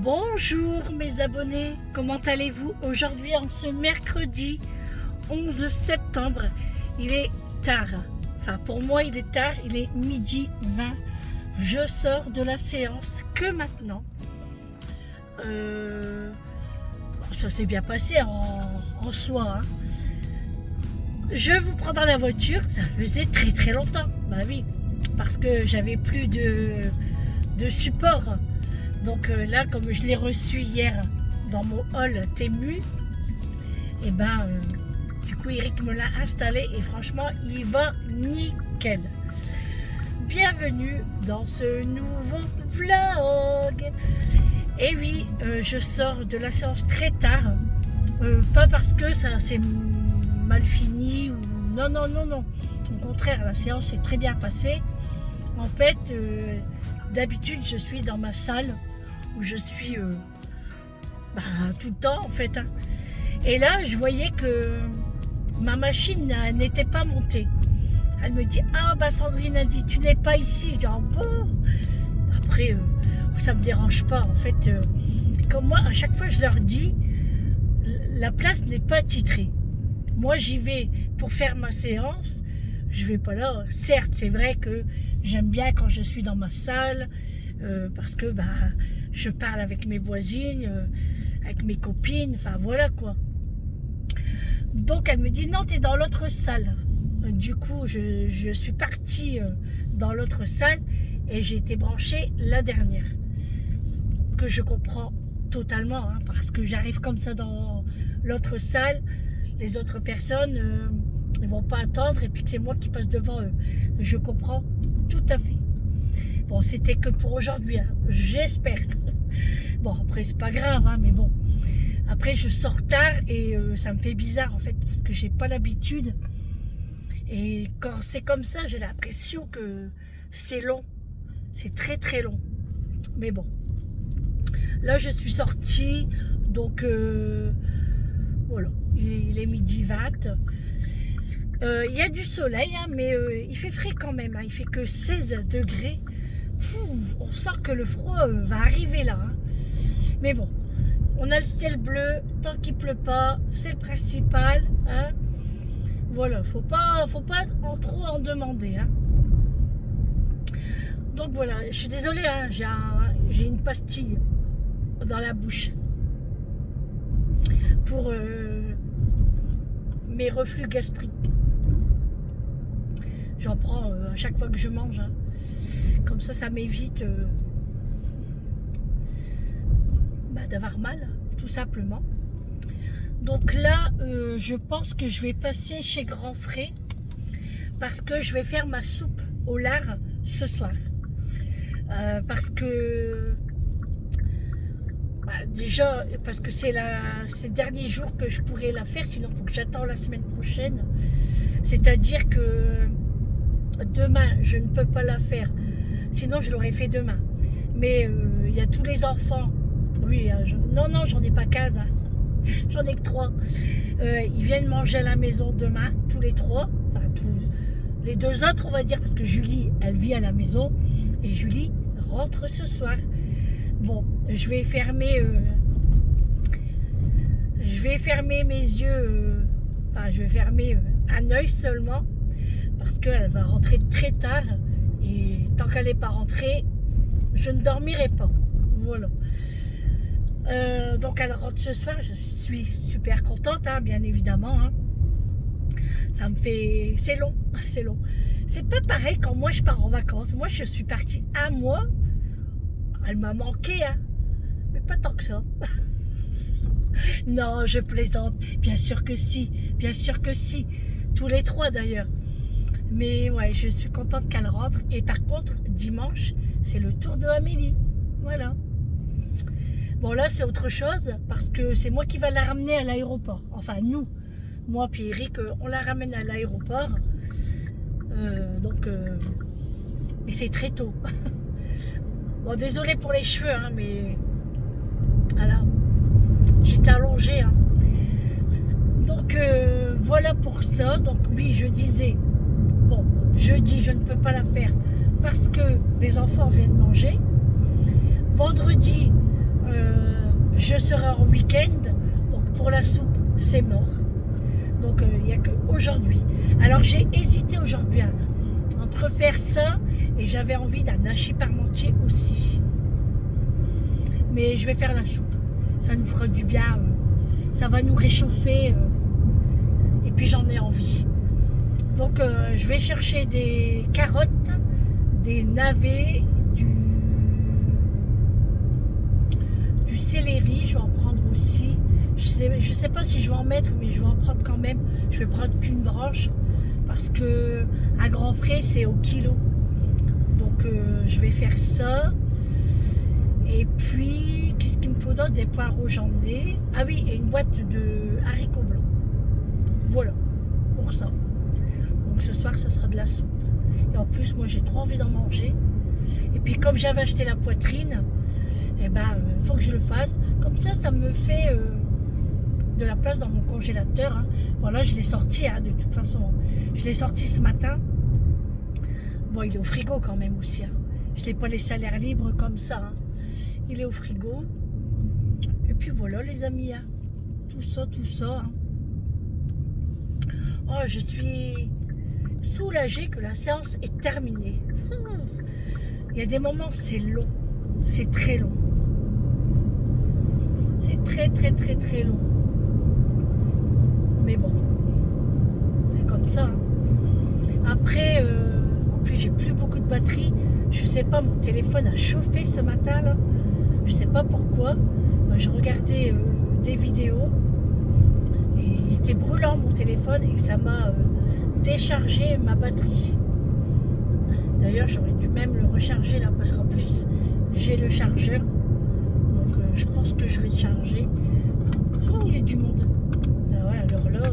Bonjour mes abonnés, comment allez-vous aujourd'hui en ce mercredi 11 septembre? Il est tard, enfin pour moi il est tard, il est midi 20. Je sors de la séance que maintenant. Ça s'est bien passé en soi. Je vous prends dans la voiture, ça faisait très longtemps, bah oui, parce que j'avais plus de support. Donc là, comme je l'ai reçu hier dans mon hall Temu, et du coup Eric me l'a installé et franchement il va nickel. Bienvenue dans ce nouveau vlog. Et oui, je sors de la séance très tard, pas parce que ça s'est mal fini ou non. Au contraire, la séance s'est très bien passée. En fait, d'habitude je suis dans ma salle où je suis tout le temps en fait. Et là, je voyais que ma machine n'était pas montée. Elle me dit, ah bah Sandrine a dit, tu n'es pas ici. Je dis, ah bon. Après, ça me dérange pas. En fait, comme moi, à chaque fois, je leur dis, la place n'est pas titrée. Moi, j'y vais pour faire ma séance. Je vais pas là. Certes, c'est vrai que j'aime bien quand je suis dans ma salle, parce que je parle avec mes voisines, avec mes copines, enfin voilà quoi. Donc elle me dit non, tu es dans l'autre salle. Du coup, je suis partie dans l'autre salle et j'ai été branchée la dernière. Que je comprends totalement, parce que j'arrive comme ça dans l'autre salle, les autres personnes ne vont pas attendre et puis que c'est moi qui passe devant eux. Je comprends tout à fait. Bon, c'était que pour aujourd'hui, j'espère. Bon, après, c'est pas grave, mais bon. Après, je sors tard et ça me fait bizarre, en fait, parce que j'ai pas l'habitude. Et quand c'est comme ça, j'ai l'impression que c'est long. C'est très long. Mais bon. Là, je suis sortie, donc voilà. Il est midi 20. Il y a du soleil, mais il fait frais quand même. Il fait que 16 degrés. On sent que le froid va arriver là. Mais bon, on a le ciel bleu. Tant qu'il pleut pas, c'est le principal. Voilà, faut pas trop en demander. Donc voilà, je suis désolée. J'ai une pastille dans la bouche pour mes reflux gastriques. J'en prends à chaque fois que je mange. Comme ça m'évite d'avoir mal, tout simplement. Donc là, je pense que je vais passer chez Grand Frais parce que je vais faire ma soupe au lard ce soir. Parce que déjà, parce que c'est le dernier jour que je pourrais la faire, sinon il faut que j'attends la semaine prochaine. C'est-à-dire que demain, je ne peux pas la faire. Sinon, je l'aurais fait demain. Mais il y a tous les enfants. Oui, non, j'en ai pas 15. J'en ai que 3. Ils viennent manger à la maison demain, tous les 3. Enfin, les 2 autres, on va dire, parce que Julie, elle vit à la maison. Et Julie rentre ce soir. Bon, je vais fermer mes yeux. Je vais fermer un œil seulement. Parce qu'elle va rentrer très tard. Et tant qu'elle n'est pas rentrée, je ne dormirai pas. Voilà. Donc elle rentre ce soir. Je suis super contente, bien évidemment. Ça me fait... C'est long. C'est pas pareil quand moi je pars en vacances. Moi je suis partie un mois. Elle m'a manqué, mais pas tant que ça. Non, je plaisante. Bien sûr que si. Tous les 3 d'ailleurs. Mais ouais, je suis contente qu'elle rentre. Et par contre, dimanche, c'est le tour de Amélie. Voilà. Bon, là, c'est autre chose. Parce que c'est moi qui va la ramener à l'aéroport. Enfin, nous. Moi puis Eric, on la ramène à l'aéroport. Mais c'est très tôt. Bon, désolé pour les cheveux, mais... Voilà. J'étais allongée. Donc, voilà pour ça. Donc, oui, je disais... Bon, jeudi, je ne peux pas la faire parce que les enfants viennent manger. Vendredi, je serai en week-end, donc pour la soupe, c'est mort. Donc il n'y a qu'aujourd'hui. Alors j'ai hésité aujourd'hui entre faire ça et j'avais envie d'un hachis parmentier aussi. Mais je vais faire la soupe. Ça nous fera du bien. Ça va nous réchauffer. Et puis j'en ai envie. Donc je vais chercher des carottes, des navets, du céleri. Je vais en prendre aussi. Je sais pas si je vais en mettre, mais je vais en prendre quand même. Je vais prendre qu'une branche parce que à grand frais c'est au kilo. Donc je vais faire ça. Et puis qu'est-ce qu'il me faut d'autre? Des poireaux, j'en ai. Ah oui, et une boîte de haricots blancs. Voilà, pour ça. Donc ce soir, ça sera de la soupe. Et en plus, moi, j'ai trop envie d'en manger. Et puis comme j'avais acheté la poitrine, eh ben, faut que je le fasse. Comme ça me fait de la place dans mon congélateur. Hein. Voilà, je l'ai sorti, hein, de toute façon. Je l'ai sorti ce matin. Bon, il est au frigo quand même aussi. Hein. Je ne l'ai pas laissé à l'air libre comme ça. Hein. Il est au frigo. Et puis voilà, les amis. Hein. Tout ça. Hein. Oh, je suis soulagée que la séance est terminée. Il y a des moments, c'est long. C'est très long. C'est très long. Mais bon, c'est comme ça. Hein. Après, en plus, j'ai plus beaucoup de batterie. Je sais pas, mon téléphone a chauffé ce matin là. Je sais pas pourquoi. Je regardais des vidéos. Et il était brûlant mon téléphone et ça m'a déchargé ma batterie. D'ailleurs, j'aurais dû même le recharger là parce qu'en plus, j'ai le chargeur. Donc, je pense que je vais le charger. Oh, il y a du monde. Ah ouais, alors là,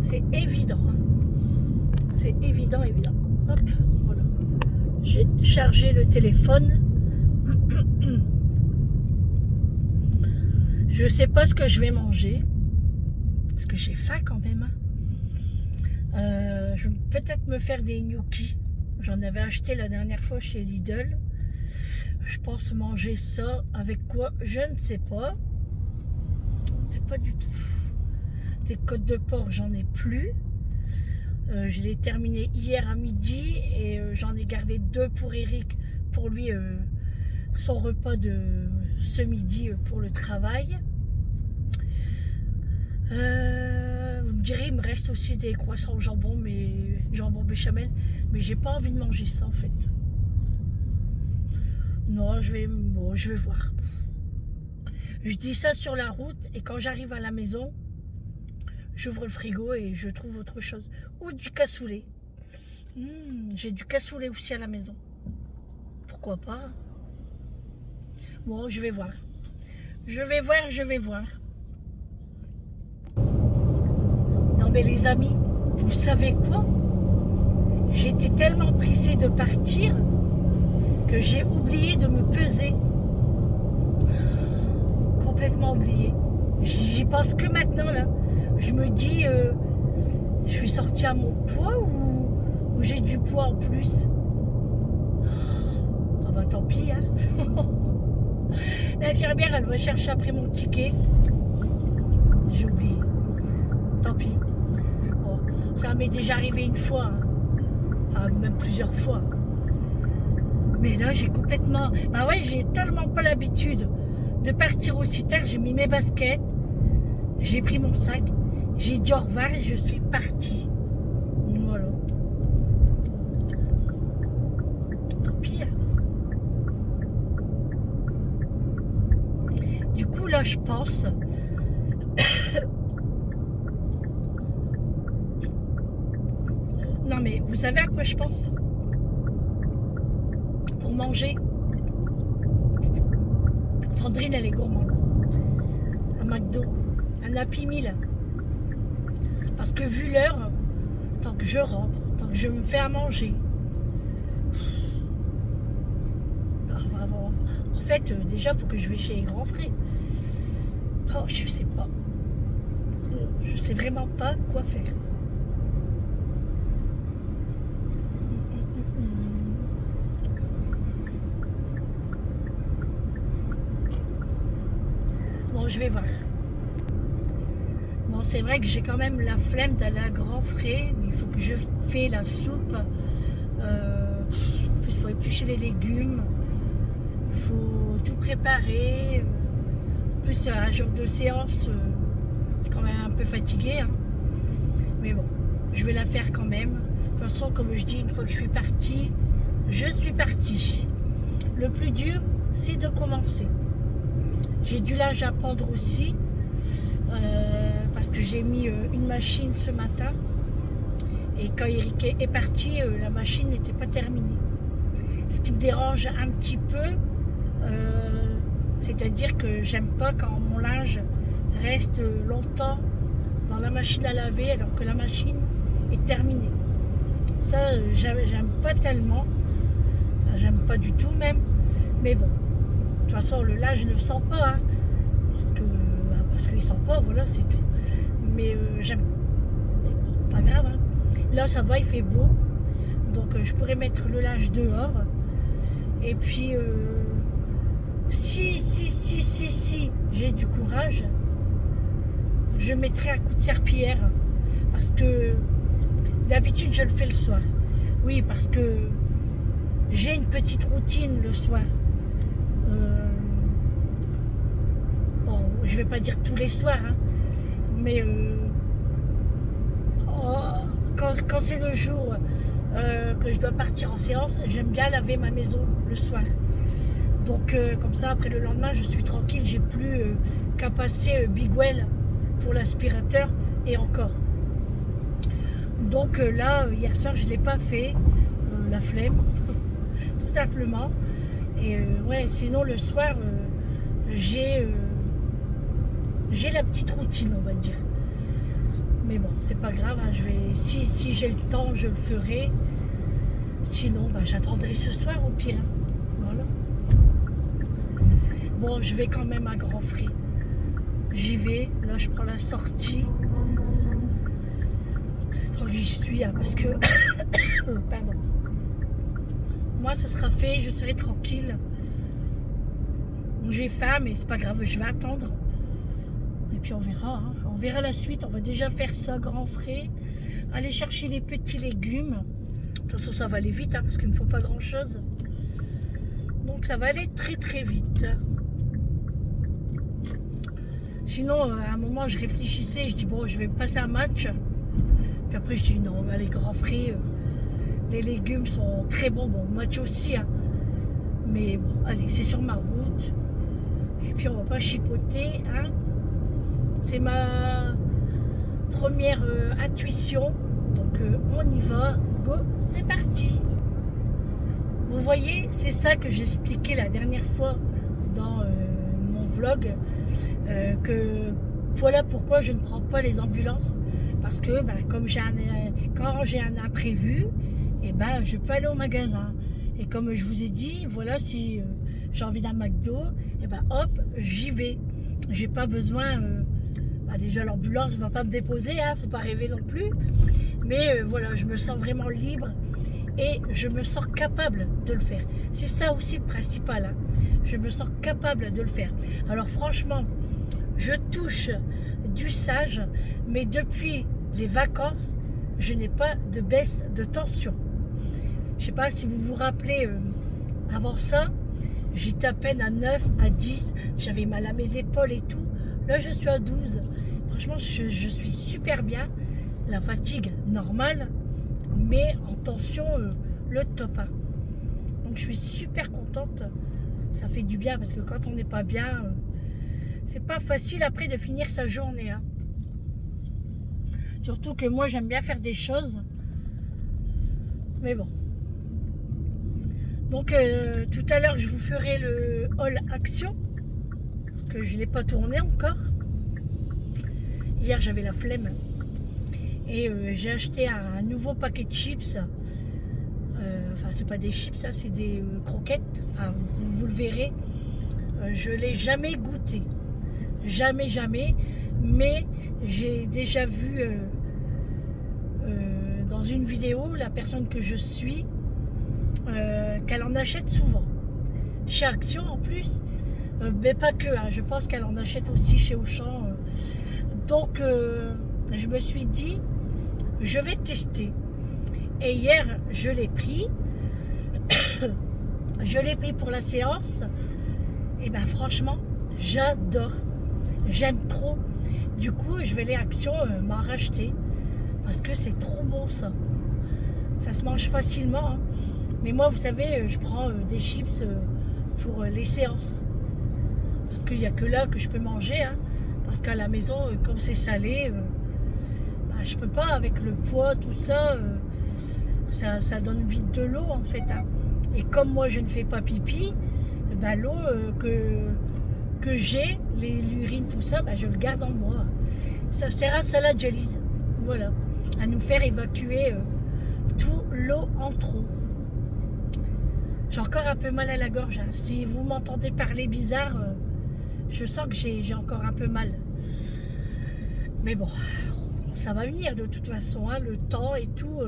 c'est évident. Hein. C'est évident. Hop, voilà. J'ai chargé le téléphone. Je sais pas ce que je vais manger. Parce que j'ai faim quand même. Je vais peut-être me faire des gnocchis. J'en avais acheté la dernière fois chez Lidl. Je pense manger ça avec quoi? Je ne sais pas. Je ne sais pas du tout. Des côtes de porc, j'en ai plus. Je l'ai terminé hier à midi et j'en ai gardé 2 pour Eric, pour lui, son repas de ce midi pour le travail. Vous me direz, il me reste aussi des croissants au jambon, jambon béchamel, mais j'ai pas envie de manger ça en fait. Non, je vais voir. Je dis ça sur la route et quand j'arrive à la maison, j'ouvre le frigo et je trouve autre chose. Ou du cassoulet. J'ai du cassoulet aussi à la maison. Pourquoi pas? Bon, je vais voir. Je vais voir. Non mais les amis, vous savez quoi? J'étais tellement pressée de partir que j'ai oublié de me peser. Complètement oublié. J'y pense que maintenant là. Je me dis, je suis sortie à mon poids ou j'ai du poids en plus? Ah bah tant pis, hein. L'infirmière, elle va chercher après mon ticket. J'ai oublié. Tant pis. Bon, ça m'est déjà arrivé une fois. Hein. Enfin, même plusieurs fois. Mais là, j'ai complètement... Bah ouais, j'ai tellement pas l'habitude de partir aussi tard. J'ai mis mes baskets. J'ai pris mon sac. J'ai dit au revoir et je suis partie. Voilà. Tant pis. Hein. Du coup, là, je pense... Non, mais vous savez à quoi je pense? Pour manger. Sandrine, elle est gourmande. Un McDo. Un Happy Meal. Parce que vu l'heure, tant que je rentre, tant que je me fais à manger. En fait, déjà, il faut que je vais chez les grands frais. Oh, je sais pas. Je sais vraiment pas quoi faire. Bon, je vais voir. Bon, c'est vrai que j'ai quand même la flemme d'aller à grand frais, mais il faut que je fais la soupe. En plus, il faut éplucher les légumes. Il faut tout préparer. En plus, un jour de séance, je suis quand même un peu fatiguée. Hein. Mais bon, je vais la faire quand même. De toute façon, comme je dis, une fois que je suis partie, je suis partie. Le plus dur, c'est de commencer. J'ai du linge à pendre aussi. Parce que j'ai mis une machine ce matin. Et quand Eric est parti, la machine n'était pas terminée. Ce qui me dérange un petit peu, c'est-à-dire que j'aime pas quand mon linge reste longtemps dans la machine à laver alors que la machine est terminée. Ça, j'aime pas tellement. Enfin, j'aime pas du tout même. Mais bon, de toute façon, le linge ne sent pas. Hein, parce qu'il sent pas, voilà, c'est tout. Mais j'aime. Mais bon, pas grave. Hein. Là, ça va, il fait beau. Donc, je pourrais mettre le linge dehors. Et puis, si j'ai du courage, je mettrai un coup de serpillière. Parce que d'habitude, je le fais le soir. Oui, parce que j'ai une petite routine le soir. Bon, je vais pas dire tous les soirs, hein, mais quand c'est le jour que je dois partir en séance, j'aime bien laver ma maison le soir. Donc comme ça, après le lendemain, je suis tranquille, j'ai plus qu'à passer Big Well pour l'aspirateur et encore. Donc là, hier soir, je ne l'ai pas fait, la flemme, tout simplement. Et ouais, sinon le soir, j'ai la petite routine, on va dire. Mais bon, c'est pas grave, hein, si j'ai le temps, je le ferai. Sinon, bah, j'attendrai ce soir au pire. Voilà. Bon, je vais quand même à Grand Frais. J'y vais, là je prends la sortie. Tant que j'y suis, hein, parce que... Pardon. Moi, ce sera fait, je serai tranquille. J'ai faim, mais c'est pas grave, je vais attendre. Et puis on verra, hein. On verra la suite. On va déjà faire ça, Grand Frais. Aller chercher les petits légumes. De toute façon, ça va aller vite, hein, parce qu'il ne faut pas grand-chose. Donc ça va aller très très vite. Sinon, à un moment, je réfléchissais, je dis bon, je vais me passer un match. Puis après, je dis non, allez, Grand Frais, les légumes sont très bons. Bon, match aussi, hein. Mais bon, allez, c'est sur ma route. Et puis on va pas chipoter, hein. C'est ma première intuition. Donc on y va. Go, c'est parti. Vous voyez, c'est ça que j'expliquais la dernière fois dans mon vlog. Que voilà pourquoi je ne prends pas les ambulances. Parce que bah, comme quand j'ai un imprévu, et ben, je peux aller au magasin. Et comme je vous ai dit, voilà, si j'ai envie d'un McDo, et ben hop, j'y vais. J'ai pas besoin, bah, déjà l'ambulance ne va pas me déposer, hein, faut pas rêver non plus. Mais voilà, je me sens vraiment libre et je me sens capable de le faire. C'est ça aussi le principal, hein. Je me sens capable de le faire. Alors franchement, je touche du sage, mais depuis les vacances, je n'ai pas de baisse de tension. Je sais pas si vous vous rappelez, avant ça, j'étais à peine à 9, à 10, j'avais mal à mes épaules et tout. Là, je suis à 12. Franchement, je suis super bien. La fatigue, normale, mais en tension, le top 1. Donc, je suis super contente. Ça fait du bien parce que quand on n'est pas bien, c'est pas facile après de finir sa journée. Hein. Surtout que moi, j'aime bien faire des choses. Mais bon. Donc, tout à l'heure, je vous ferai le haul action. Que je ne l'ai pas tourné encore. Hier, j'avais la flemme. Et j'ai acheté un nouveau paquet de chips. Enfin, c'est pas des chips, ça, c'est des croquettes. Enfin, vous le verrez. Je ne l'ai jamais goûté. Jamais, jamais. Mais j'ai déjà vu dans une vidéo, la personne que je suis, qu'elle en achète souvent. Chez Action, en plus, Mais pas que, hein, je pense qu'elle en achète aussi chez Auchan. Donc, je me suis dit, je vais tester. Et hier, je l'ai pris. Je l'ai pris pour la séance. Et ben franchement, j'adore. J'aime trop. Du coup, je vais aller Action m'en racheter. Parce que c'est trop bon ça. Ça se mange facilement. Hein. Mais moi, vous savez, je prends des chips pour les séances. Parce qu'il n'y a que là que je peux manger. Hein. Parce qu'à la maison, comme c'est salé, bah, je peux pas avec le poids, tout ça. Ça donne vite de l'eau en fait. Hein. Et comme moi, je ne fais pas pipi, bah, l'eau que j'ai, l'urine, tout ça, bah, je le garde en moi. Ça sert à ça la dialyse. Voilà. À nous faire évacuer tout l'eau en trop. J'ai encore un peu mal à la gorge. Hein. Si vous m'entendez parler bizarre, je sens que j'ai encore un peu mal. Mais bon, ça va venir de toute façon. Hein, le temps et tout.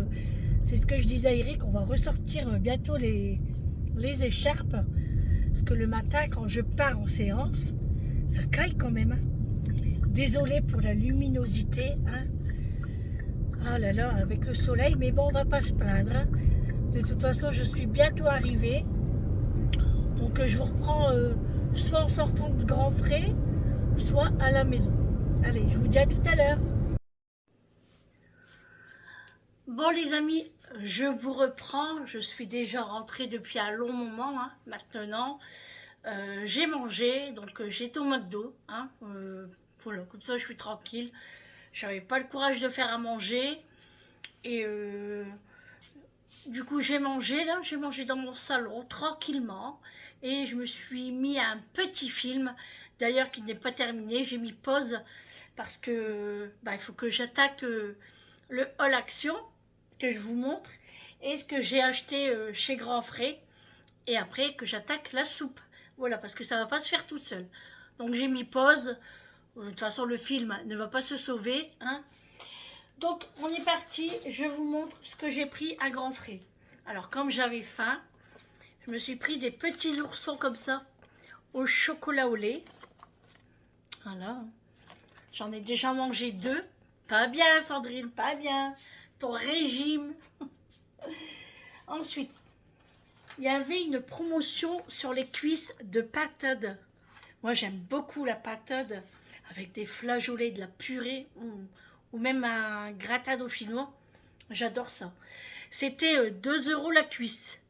C'est ce que je disais à Eric. On va ressortir bientôt les écharpes. Parce que le matin, quand je pars en séance, ça caille quand même. Hein. Désolée pour la luminosité. Hein. Ah là là, avec le soleil. Mais bon, on va pas se plaindre. Hein. De toute façon, je suis bientôt arrivée. Donc, je vous reprends soit en sortant de Grand Frais, soit à la maison. Allez, je vous dis à tout à l'heure. Bon, les amis, je vous reprends. Je suis déjà rentrée depuis un long moment hein, maintenant. J'ai mangé, donc j'étais au McDo. Hein, voilà, comme ça, je suis tranquille. J'avais pas le courage de faire à manger. Et du coup, j'ai mangé dans mon salon tranquillement et je me suis mis un petit film, d'ailleurs qui n'est pas terminé. J'ai mis pause parce que bah, il faut que j'attaque le haul action que je vous montre et ce que j'ai acheté chez Grand Frais et après que j'attaque la soupe. Voilà, parce que ça va pas se faire toute seule. Donc j'ai mis pause. De toute façon, le film ne va pas se sauver, hein. Donc, on est parti. Je vous montre ce que j'ai pris à Grand Frais. Alors, comme j'avais faim, je me suis pris des petits oursons comme ça, au chocolat au lait. Voilà. J'en ai déjà mangé 2. Pas bien, Sandrine, pas bien. Ton régime. Ensuite, il y avait une promotion sur les cuisses de pâtade. Moi, j'aime beaucoup la pâtade avec des flageolets, de la purée. Ou même un gratin dauphinois. J'adore ça. C'était 2 € la cuisse.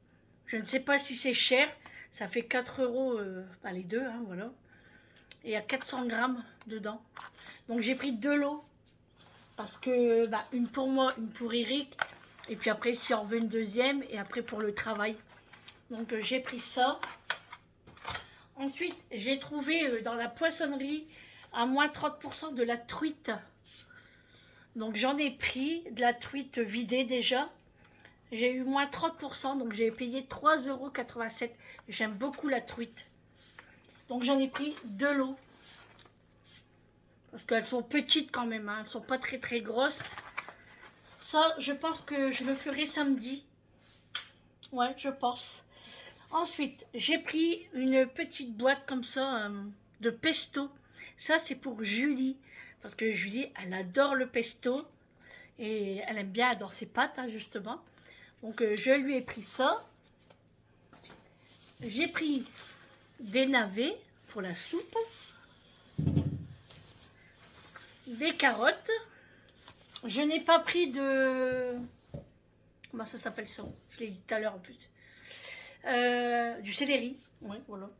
Je ne sais pas si c'est cher. Ça fait 4 € bah, les deux, hein, voilà. Et il y a 400 grammes dedans. Donc j'ai pris 2 lots. Parce que bah, une pour moi, une pour Eric. Et puis après, si on veut une deuxième. Et après pour le travail. Donc j'ai pris ça. Ensuite, j'ai trouvé dans la poissonnerie à moins 30% de la truite. Donc j'en ai pris de la truite vidée déjà. J'ai eu moins 30%, donc j'ai payé 3,87 €. J'aime beaucoup la truite. Donc j'en ai pris 2 lots. Parce qu'elles sont petites quand même, hein. Elles ne sont pas très très grosses. Ça, je pense que je le ferai samedi. Ouais, je pense. Ensuite, j'ai pris une petite boîte comme ça de pesto. Ça, c'est pour Julie. Parce que Julie, elle adore le pesto. Et elle aime bien dans ses pâtes, hein, justement. Donc, je lui ai pris ça. J'ai pris des navets pour la soupe. Des carottes. Je n'ai pas pris de... Comment ça s'appelle ça? Je l'ai dit tout à l'heure en plus. Du céleri. Ouais, voilà.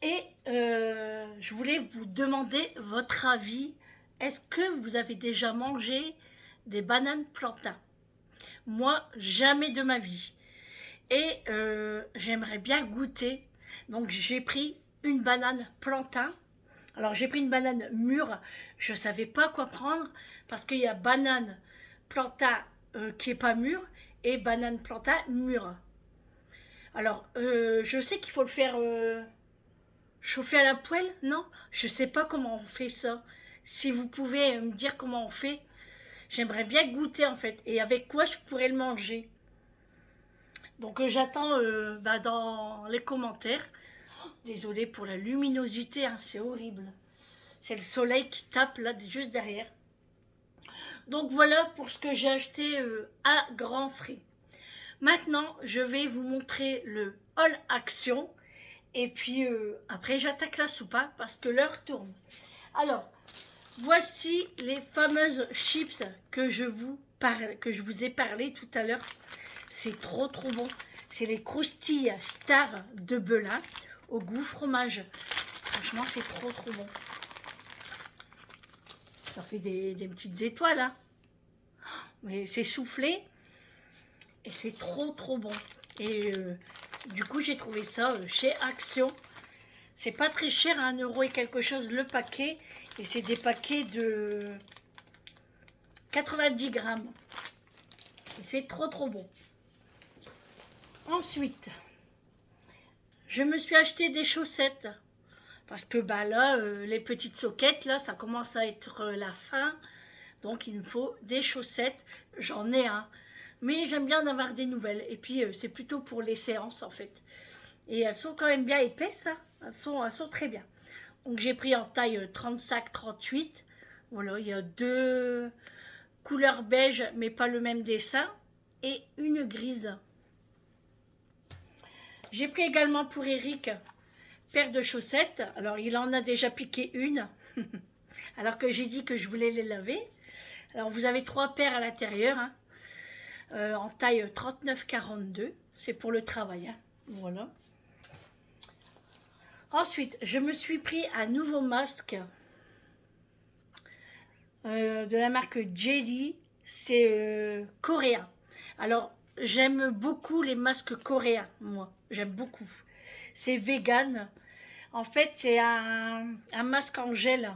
Et je voulais vous demander votre avis. Est-ce que vous avez déjà mangé des bananes plantains? Moi, jamais de ma vie. Et j'aimerais bien goûter. Donc j'ai pris une banane plantain. Alors j'ai pris une banane mûre. Je ne savais pas quoi prendre parce qu'il y a banane plantain qui n'est pas mûre et banane plantain mûre. Alors je sais qu'il faut le faire chauffer à la poêle, non? Je ne sais pas comment on fait ça. Si vous pouvez me dire comment on fait, j'aimerais bien goûter en fait. Et avec quoi je pourrais le manger? Donc j'attends bah, dans les commentaires. Désolée pour la luminosité, hein, c'est horrible. C'est le soleil qui tape là, juste derrière. Donc voilà pour ce que j'ai acheté à grands frais. Maintenant, je vais vous montrer le haul action. Et puis après, j'attaque la soupe hein, parce que l'heure tourne. Alors, voici les fameuses chips que je vous ai parlé tout à l'heure. C'est trop bon. C'est les croustilles Star de Belin au goût fromage. Franchement, c'est trop bon. Ça fait des petites étoiles. Hein. Mais c'est soufflé. Et c'est trop bon. Et du coup, j'ai trouvé ça chez Action. C'est pas très cher, 1 euro et quelque chose le paquet. Et c'est des paquets de 90 grammes. Et c'est trop bon. Ensuite, je me suis acheté des chaussettes. Parce que bah là, les petites soquettes, là, ça commence à être la fin. Donc il me faut des chaussettes. J'en ai un. Mais j'aime bien en avoir des nouvelles. Et puis c'est plutôt pour les séances en fait. Et elles sont quand même bien épaisses. Hein. Elles sont très bien. Donc j'ai pris en taille 35-38. Voilà, il y a 2 couleurs beige mais pas le même dessin. Et une grise. J'ai pris également pour Eric paire de chaussettes. Alors il en a déjà piqué une. Alors que j'ai dit que je voulais les laver. Alors vous avez 3 paires à l'intérieur. Hein. En taille 39-42. C'est pour le travail. Hein. Voilà. Ensuite, je me suis pris un nouveau masque de la marque Jelly. C'est coréen. Alors, j'aime beaucoup les masques coréens, moi. J'aime beaucoup. C'est vegan. En fait, c'est un masque en gel.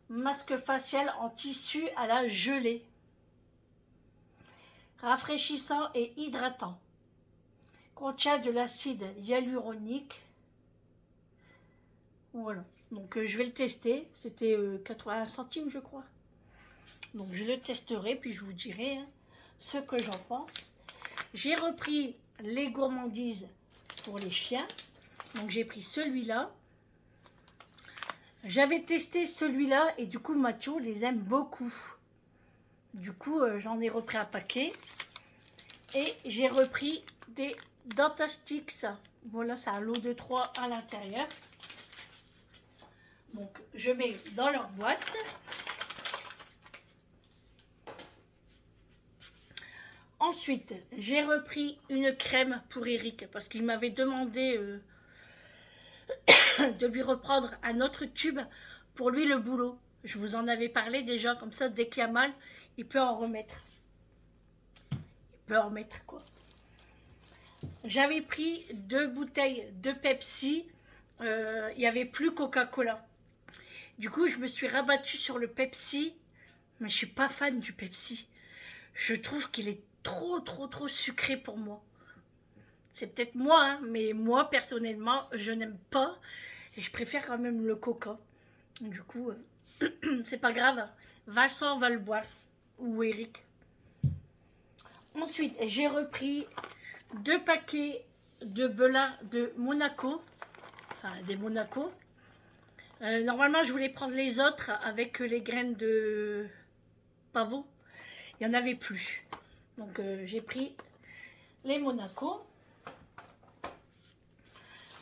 Masque facial en tissu à la gelée. Rafraîchissant et hydratant. Contient de l'acide hyaluronique. Voilà. Donc je vais le tester. C'était 80 centimes je crois. Donc je le testerai puis je vous dirai hein, ce que j'en pense. J'ai repris les gourmandises pour les chiens. Donc j'ai pris celui-là. J'avais testé celui-là et du coup Macho les aime beaucoup. Du coup j'en ai repris un paquet. Et j'ai repris des Dentastix. Voilà, c'est un lot de 3 à l'intérieur. Donc, je mets dans leur boîte. Ensuite, j'ai repris une crème pour Eric parce qu'il m'avait demandé de lui reprendre un autre tube pour lui le boulot. Je vous en avais parlé déjà, comme ça, dès qu'il y a mal, il peut en remettre. Il peut en remettre, quoi. J'avais pris 2 bouteilles de Pepsi. Il n'y avait plus Coca-Cola. Du coup, je me suis rabattue sur le Pepsi. Mais je ne suis pas fan du Pepsi. Je trouve qu'il est trop sucré pour moi. C'est peut-être moi, hein, mais moi, personnellement, je n'aime pas. Et je préfère quand même le Coca. Du coup, c'est pas grave. Vincent va le boire. Ou Eric. Ensuite, j'ai repris 2 paquets de Belin de Monaco, enfin des Monaco. Normalement, je voulais prendre les autres avec les graines de pavot. Il n'y en avait plus. Donc, j'ai pris les Monaco.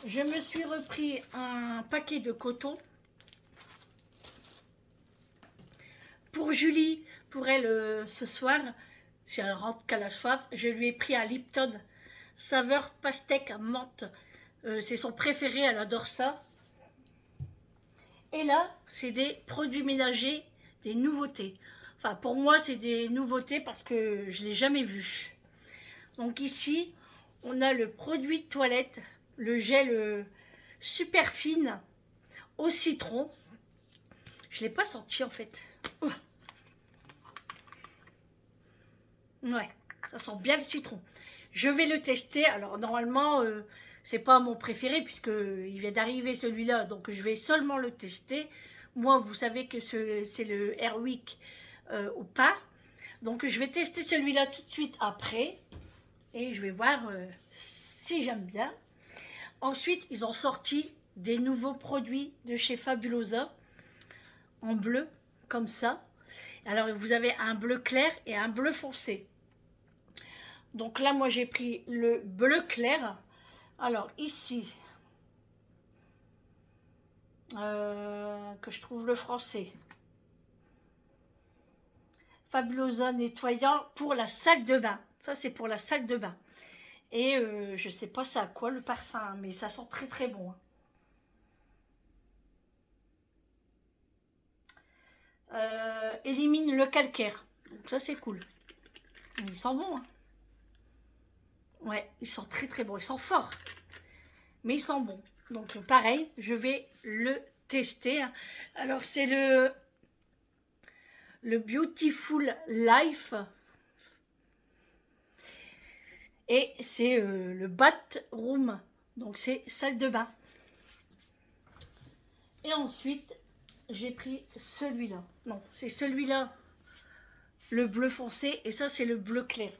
Je me suis repris un paquet de coton. Pour Julie, pour elle, ce soir, si elle rentre qu'à la soif, je lui ai pris un Lipton saveur pastèque menthe. C'est son préféré, elle adore ça. Et là, c'est des produits ménagers, des nouveautés. Enfin, pour moi, c'est des nouveautés parce que je ne l'ai jamais vu. Donc ici, on a le produit de toilette, le gel super fine au citron. Je ne l'ai pas senti en fait. Ouais, ça sent bien le citron. Je vais le tester. Alors normalement, c'est pas mon préféré puisque il vient d'arriver celui-là, donc je vais seulement le tester. Moi, vous savez que c'est le Airwick au pas. Donc je vais tester celui-là tout de suite après et je vais voir si j'aime bien. Ensuite, ils ont sorti des nouveaux produits de chez Fabulosa en bleu, comme ça. Alors, vous avez un bleu clair et un bleu foncé. Donc là, moi, j'ai pris le bleu clair. Alors, ici, que je trouve le français. Fabulosa nettoyant pour la salle de bain. Ça, c'est pour la salle de bain. Et je sais pas ça à quoi le parfum, mais ça sent très très bon. Élimine le calcaire. Donc ça, c'est cool. Il sent bon. Hein. Ouais, il sent très très bon. Il sent fort. Mais il sent bon. Donc pareil, je vais le tester. Alors c'est le Beautiful Life. Et c'est le bathroom. Donc c'est salle de bain. Et ensuite, j'ai pris celui-là. Non, c'est celui-là, le bleu foncé. Et ça, c'est le bleu clair.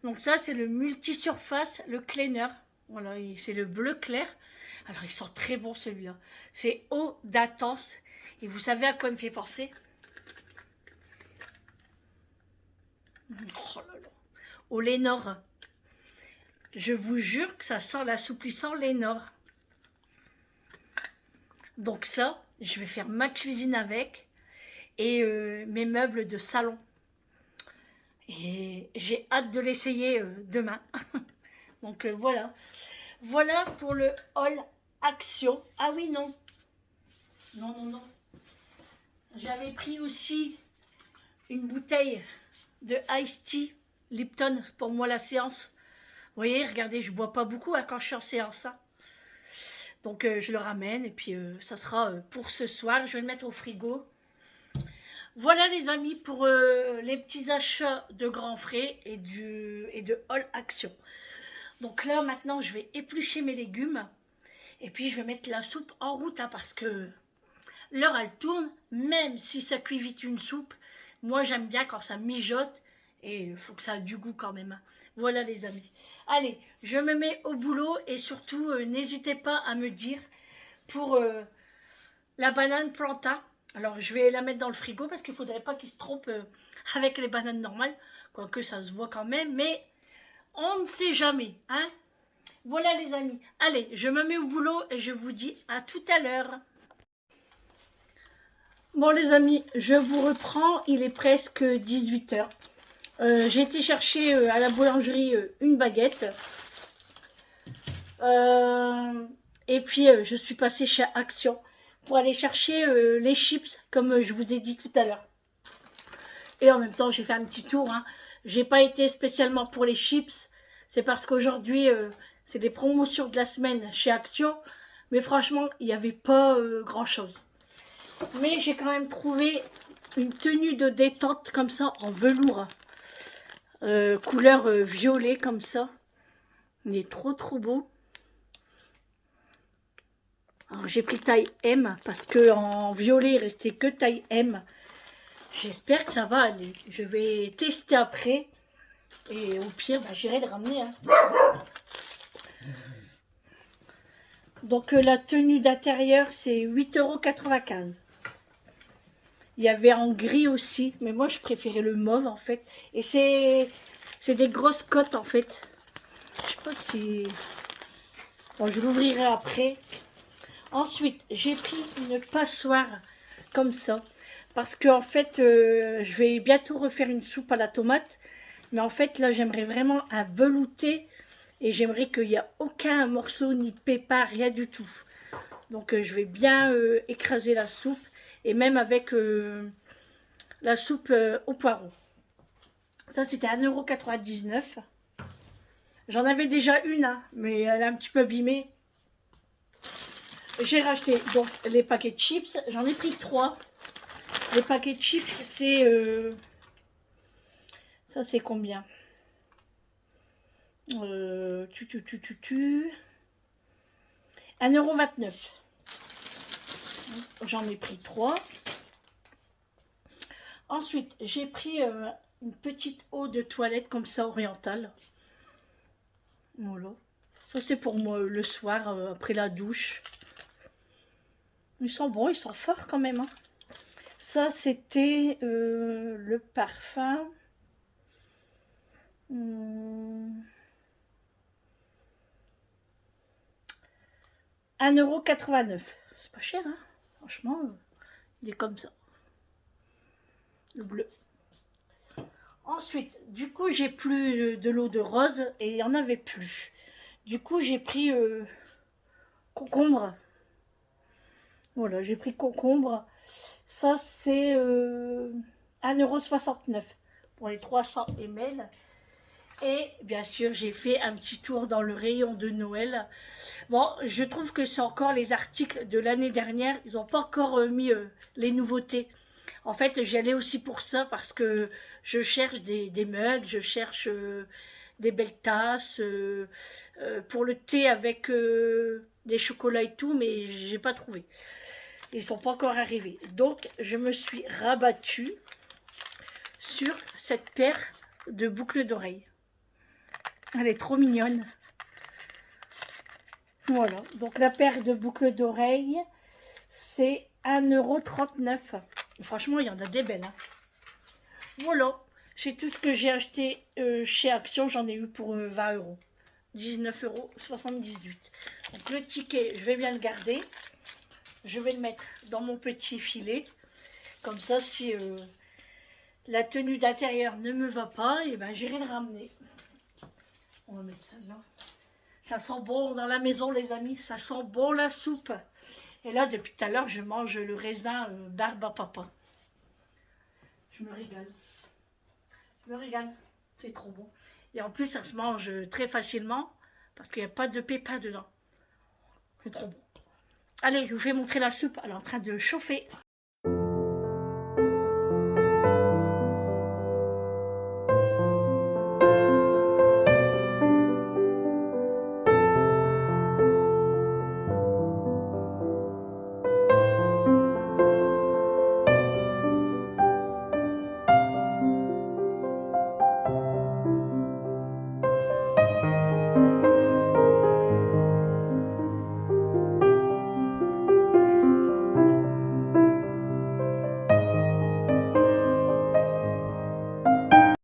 Donc ça, c'est le multi-surface, le cleaner. Voilà, c'est le bleu clair. Alors, il sent très bon celui-là. C'est eau d'attente. Et vous savez à quoi il me fait penser? Oh là là. Au Lénore. Je vous jure que ça sent l'assouplissant Lénore. Donc ça, je vais faire ma cuisine avec. Et mes meubles de salon. Et j'ai hâte de l'essayer demain. Donc voilà. Voilà pour le haul action. Ah oui, non. Non, non, non. J'avais pris aussi une bouteille de Ice Tea Lipton pour moi la séance. Vous voyez, regardez, je bois pas beaucoup hein, quand je suis en séance. Hein. Donc je le ramène et puis ça sera pour ce soir. Je vais le mettre au frigo. Voilà les amis pour les petits achats de grands frais et de haul action. Donc là maintenant je vais éplucher mes légumes et puis je vais mettre la soupe en route hein, parce que l'heure elle tourne, même si ça cuit vite une soupe, moi j'aime bien quand ça mijote et il faut que ça ait du goût quand même. Hein. Voilà les amis. Allez, je me mets au boulot et surtout n'hésitez pas à me dire pour la banane planta. Alors je vais la mettre dans le frigo parce qu'il ne faudrait pas qu'il se trompe avec les bananes normales, quoique ça se voit quand même, mais on ne sait jamais. Hein. Voilà les amis. Allez, je me mets au boulot et je vous dis à tout à l'heure. Bon les amis, je vous reprends, il est presque 18 h. J'ai été chercher à la boulangerie une baguette. Et puis je suis passée chez Action pour aller chercher les chips comme je vous ai dit tout à l'heure. Et en même temps j'ai fait un petit tour. Hein. J'ai pas été spécialement pour les chips. C'est parce qu'aujourd'hui c'est des promotions de la semaine chez Action. Mais franchement il n'y avait pas grand chose. Mais j'ai quand même trouvé une tenue de détente comme ça en velours. Couleur violet comme ça. Il est trop trop beau. Alors j'ai pris taille M parce que en violet il restait que taille M. J'espère que ça va aller. Je vais tester après. Et au pire, bah, j'irai le ramener. Hein. Donc la tenue d'intérieur c'est 8,95 €. Il y avait en gris aussi, mais moi je préférais le mauve en fait. Et c'est des grosses cottes en fait. Je sais pas si... Bon, je l'ouvrirai après. Ensuite, j'ai pris une passoire comme ça. Parce que en fait, je vais bientôt refaire une soupe à la tomate. Mais en fait, là, j'aimerais vraiment un velouté. Et j'aimerais qu'il n'y ait aucun morceau, ni de pépins, rien du tout. Donc, je vais bien écraser la soupe. Et même avec la soupe au poireau. Ça, c'était 1,99 €. J'en avais déjà une, hein, mais elle est un petit peu abîmée. J'ai racheté donc les paquets de chips. J'en ai pris 3. Les paquets de chips, c'est... ça, c'est combien 1,29 €. J'en ai pris 3. Ensuite, j'ai pris une petite eau de toilette comme ça, orientale. Voilà. Ça, c'est pour moi le soir, après la douche. Ils sont bons, ils sont forts quand même. Hein. Ça, c'était le parfum. 1,89 €. C'est pas cher, hein. Franchement, il est comme ça. Le bleu. Ensuite, du coup, j'ai plus de l'eau de rose et il n'y en avait plus. Du coup, j'ai pris concombre. Voilà, j'ai pris concombre. Ça, c'est 1,69 € pour les 300 ml. Et bien sûr, j'ai fait un petit tour dans le rayon de Noël. Bon, je trouve que c'est encore les articles de l'année dernière. Ils n'ont pas encore mis les nouveautés. En fait, j'y allais aussi pour ça parce que je cherche des mugs, je cherche des belles tasses pour le thé avec des chocolats et tout, mais j'ai pas trouvé. Ils sont pas encore arrivés. Donc, je me suis rabattue sur cette paire de boucles d'oreilles. Elle est trop mignonne. Voilà, donc la paire de boucles d'oreilles, c'est 1,39 €. Franchement, il y en a des belles. Hein. Voilà, c'est tout ce que j'ai acheté chez Action. J'en ai eu pour 20 €. 19,78 €. Donc le ticket, je vais bien le garder. Je vais le mettre dans mon petit filet. Comme ça, si la tenue d'intérieur ne me va pas, et ben j'irai le ramener. On va mettre ça là. Ça sent bon dans la maison, les amis. Ça sent bon la soupe. Et là, depuis tout à l'heure, je mange le raisin barbe à papa. Je me régale. Je me régale. C'est trop bon. Et en plus, ça se mange très facilement parce qu'il n'y a pas de pépins dedans. C'est trop bon. Allez, je vous fais montrer la soupe. Elle est en train de chauffer.